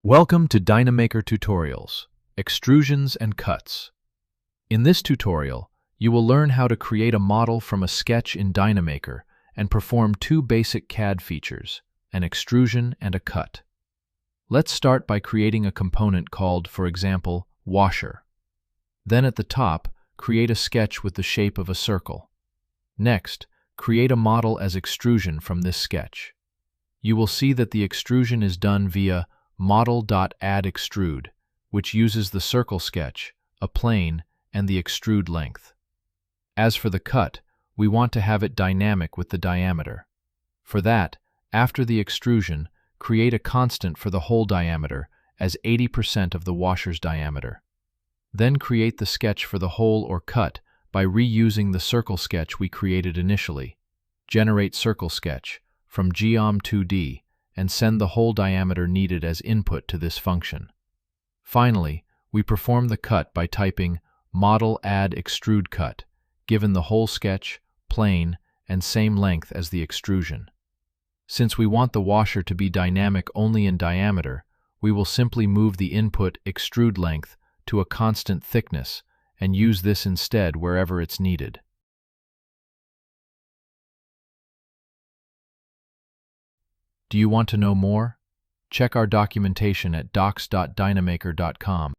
Welcome to DynaMaker Tutorials, Extrusions and Cuts. In this tutorial, you will learn how to create a model from a sketch in DynaMaker and perform two basic CAD features, an extrusion and a cut. Let's start by creating a component called, for example, washer. Then at the top, create a sketch with the shape of a circle. Next, create a model as extrusion from this sketch. You will see that the extrusion is done via model.addExtrude, which uses the circle sketch, a plane, and the extrude length. As for the cut, we want to have it dynamic with the diameter. For that, after the extrusion, create a constant for the hole diameter as 80% of the washer's diameter. Then create the sketch for the hole or cut by reusing the circle sketch we created initially. Generate circle sketch from Geom2D and send the hole diameter needed as input to this function. Finally, we perform the cut by typing model.addExtrudeCut, given the hole sketch, plane, and same length as the extrusion. Since we want the washer to be dynamic only in diameter, we will simply move the input extrude length to a constant thickness and use this instead wherever it's needed. Do you want to know more? Check our documentation at docs.dynamaker.com.